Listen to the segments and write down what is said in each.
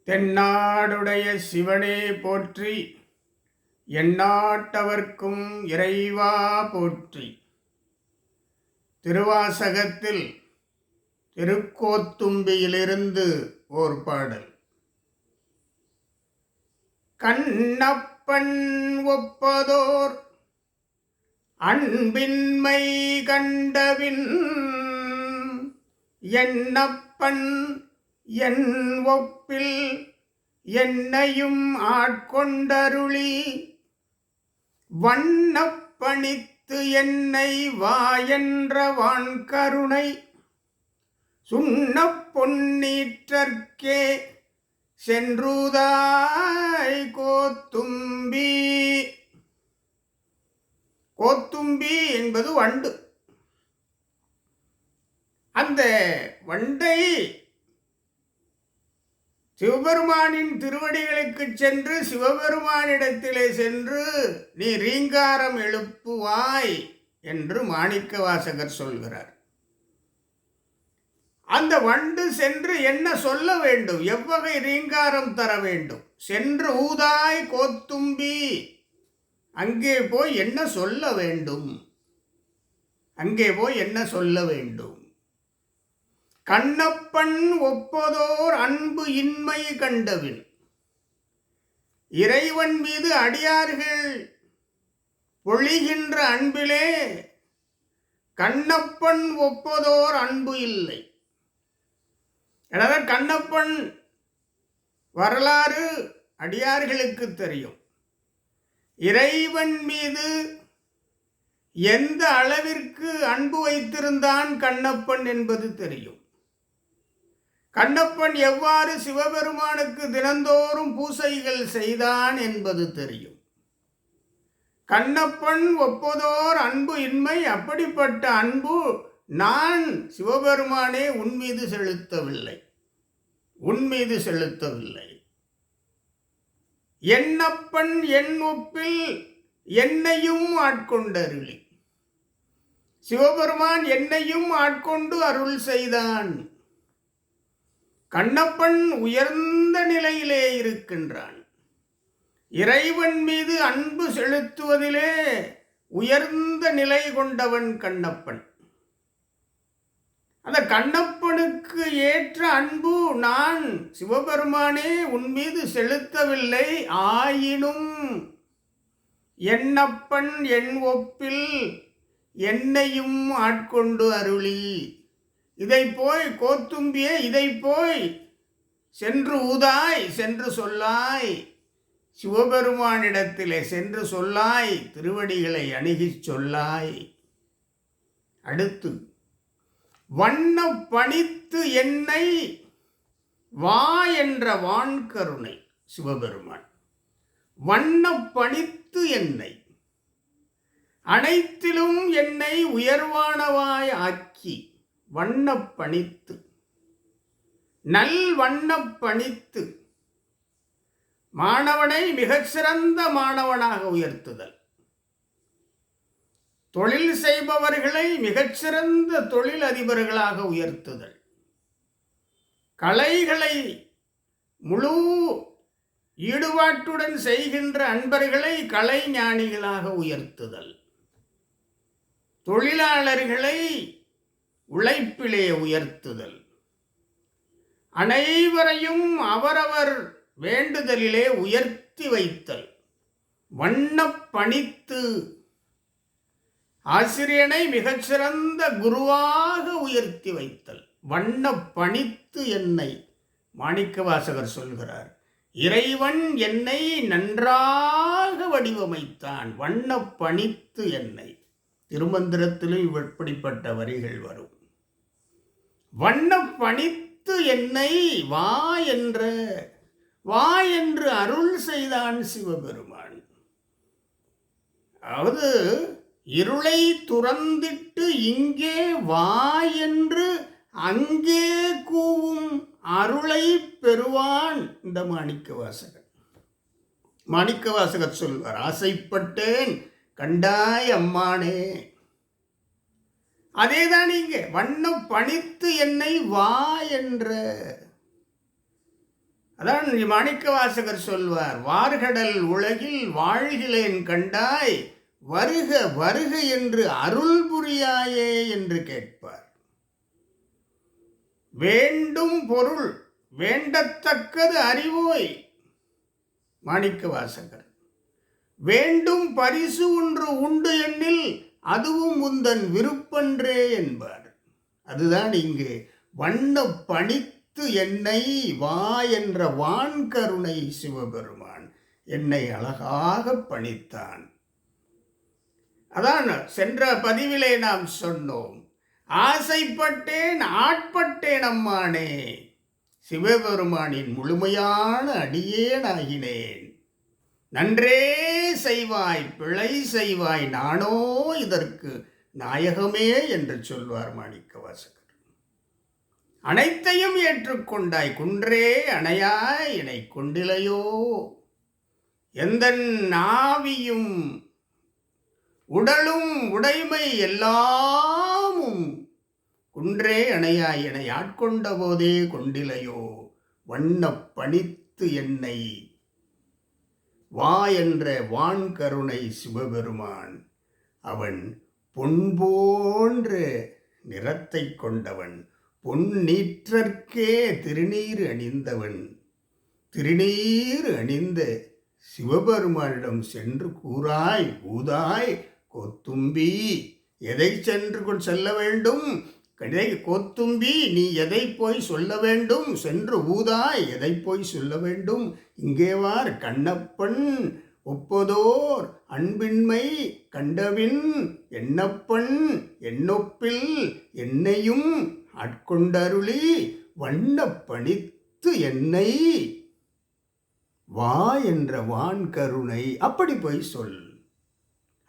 தென்னாடுடைய சிவனே போற்றி, எந்நாட்டவர்க்கும் இறைவா போற்றி. திருவாசகத்தில் திருக்கோத்தும்பியிலிருந்து ஓர் பாடல். கண்ணப்பன் ஒப்பதோர் அன்பின்மை கண்டபின், என்னப்பன் என் ஒப்பில் என்னையும் ஆட்கொண்டருளி, வண்ணப்பணித்து என்னை வாயென்ற வான்கருணை சுண்ணப் பொன்னீற்றற்கே சென்றுதாய் கோத்தும்பி. கோத்தும்பி என்பது வண்டு. அந்த வண்டை சிவபெருமானின் திருவடிகளுக்கு சென்று சிவபெருமானிடத்திலே சென்று நீ ரீங்காரம் எழுப்புவாய் என்று மாணிக்கவாசகர் சொல்கிறார். அந்த வண்டு சென்று என்ன சொல்ல வேண்டும், எவ்வகை ரீங்காரம் தர வேண்டும்? சென்று ஊதாய் கோத்தும்பி, அங்கே போய் என்ன சொல்ல வேண்டும்? அங்கே போய் என்ன சொல்ல வேண்டும்? கண்ணப்பன் ஒப்பதோர் அன்பு இன்மை கண்டபின், இறைவன் மீது அடியார்கள் பொழிகின்ற அன்பிலே கண்ணப்பன் ஒப்பதோர் அன்பு இல்லை. எனவே கண்ணப்பன் வரலாறு அடியார்களுக்கு தெரியும். இறைவன் மீது எந்த அளவிற்கு அன்பு வைத்திருந்தான் கண்ணப்பன் என்பது தெரியும். கண்ணப்பன் எவ்வாறு சிவபெருமானுக்கு தினந்தோறும் பூசைகள் செய்தான் என்பது தெரியும். கண்ணப்பன் ஒப்பதோர் அன்பு இன்மை, அப்படிப்பட்ட அன்பு நான் சிவபெருமானே உன்மீது செலுத்தவில்லை. என்னப்பன் என் ஒப்பில் என்னையும் ஆட்கொண்டருளி, சிவபெருமான் என்னையும் ஆட்கொண்டு அருள் செய்தான். கண்ணப்பன் உயர்ந்த நிலையிலே இருக்கின்றான். இறைவன் மீது அன்பு செலுத்துவதிலே உயர்ந்த நிலை கொண்டவன் கண்ணப்பன். அந்த கண்ணப்பனுக்கு ஏற்ற அன்பு நான் சிவபெருமானே உன் மீது செலுத்தவில்லை. ஆயினும் என்னப்பன் என் ஒப்பில் என்னையும் ஆட்கொண்டு அருளி, இதை போய் கோத்தும்பியே, இதை போய் சென்று ஊதாய், சென்று சொல்லாய், சிவபெருமானிடத்திலே சென்று சொல்லாய், திருவடிகளை அணுகிச் சொல்லாய். அடுத்து வண்ண பணித்து என்னை வா என்ற வான்கருணை. சிவபெருமான் வண்ண பணித்து என்னை, அனைத்திலும் என்னை உயர்வானவாய் ஆக்கி, வண்ணப்பணித்து, நல் வண்ணப்பணித்து, மாணவனை மிகச்சிறந்த மாணவனாக உயர்த்துதல், தொழில் செய்பவர்களை மிகச்சிறந்த தொழில் அதிபர்களாக உயர்த்துதல், கலைகளை முழு ஈடுபாட்டுடன் செய்கின்ற அன்பர்களை கலை ஞானிகளாக உயர்த்துதல், தொழிலாளர்களை உழைப்பிலே உயர்த்துதல், அனைவரையும் அவரவர் வேண்டுதலிலே உயர்த்தி வைத்தல், வண்ணப்பணித்து, ஆசிரியனை மிகச்சிறந்த குருவாக உயர்த்தி வைத்தல், வண்ணப்பணித்து என்னை. மாணிக்கவாசகர் சொல்கிறார், இறைவன் என்னை நன்றாக வடிவமைத்தான், வண்ணப்பணித்து என்னை. திருமந்திரத்திலும் இப்படிப்பட்ட வரிகள் வரும். வண்ணப்பணித்து என்னை வா என்று அருள் செய்தான் சிவபெருமான். அதாவது இருளை துறந்திட்டு இங்கே வா என்று அங்கே கூவும் அருளை பெறுவான் இந்த மாணிக்கவாசகர். மாணிக்கவாசகர் சொல்வார், ஆசைப்பட்டேன் கண்டாய் அம்மானே. அதேதான் இங்கே வண்ணம் பணித்து என்னை வா என்ற. அதான் மாணிக்கவாசகர் சொல்வார், வார்கடல் உலகில் வாழ்கிலேன் கண்டாய், வருக வருக என்று அருள் புரியாயே என்று கேட்பார். வேண்டும் பொருள் வேண்டத்தக்கது அறிவோய் மாணிக்கவாசகர். வேண்டும் பரிசு ஒன்று உண்டு எண்ணில் அதுவும் உந்தன் விருப்பன்றே என்பார். அதுதான் இங்கு வண்ண பணித்து என்னை வா என்ற வான்கருணை சிவபெருமான் என்னை அழகாக பணித்தான். அதான் சென்ற பதிவிலே நாம் சொன்னோம், ஆசைப்பட்டேன் ஆட்பட்டேன் அம்மானே, சிவபெருமானின் முழுமையான அடியேனாகினேன். நன்றே செய்வாய் பிழை செய்வாய் நானோ இதற்கு நாயகமே என்று சொல்வார் மாணிக்கவாசகர். அனைத்தையும் ஏற்றுக்கொண்டாய் குன்றே அணையாய் இணை கொண்டிலையோ, எந்த நாவியும் உடலும் உடைமை எல்லாமும் குன்றே அணையாய் என ஆட்கொண்ட போதே கொண்டிலையோ, வண்ண பணித்து என்னை வா என்ற வான்கருணை சிவபெருமான். அவன் பொன் போன்ற நிறத்தை கொண்டவன், பொன்னீற்றற்கே திருநீர் அணிந்தவன். திருநீர் அணிந்த சிவபெருமானிடம் சென்று கூறாய் ஊதாய் கோத்தும்பி, எதை சென்று செல்ல வேண்டும்? கோத்தும்பி, நீ எதை போய் சொல்ல வேண்டும்? சென்று ஊதாய் எதை போய் சொல்ல வேண்டும்? இங்கேவார் கண்ணப்பன் ஒப்பதோர் அன்பின்மை கண்டவின் என்னப்பன் என்னொப்பில் என்னையும் ஆட்கொண்டருளி வண்ண பணித்து என்னை வா என்ற வான் கருணை. அப்படி போய் சொல்,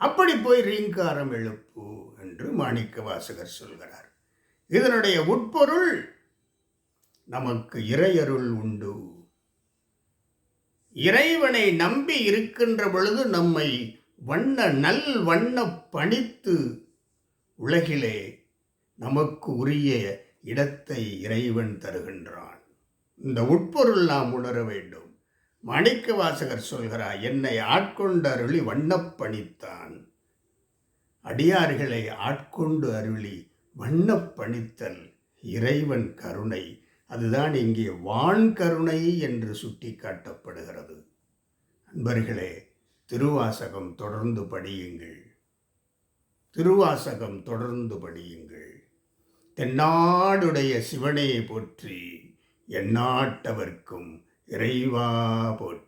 அப்படி போய் ரீங்காரம் எழுப்பு என்று மாணிக்கவாசகர் சொல்கிறார். இதனுடைய உட்பொருள், நமக்கு இறையருள் உண்டு. இறைவனை நம்பி இருக்கின்ற பொழுது நம்மை நல் வண்ண பணித்து உலகிலே நமக்கு உரிய இடத்தை இறைவன் தருகின்றான். இந்த உட்பொருள் நாம் உணர வேண்டும். மாணிக்கவாசகர் சொல்கிறார், என்னை ஆட்கொண்டு அருளி வண்ணப்பணித்தான். அடியார்களை ஆட்கொண்டு அருளி வண்ணப்பணித்தல் இறைவன் கருணை. அதுதான் இங்கே வான் கருணை என்று சுட்டி காட்டப்படுகிறது. அன்பர்களே, திருவாசகம் தொடர்ந்து படியுங்கள், திருவாசகம் தொடர்ந்து படியுங்கள். தென்னாடுடைய சிவனை போற்றி, எந்நாட்டவர்க்கும் இறைவா போற்றி.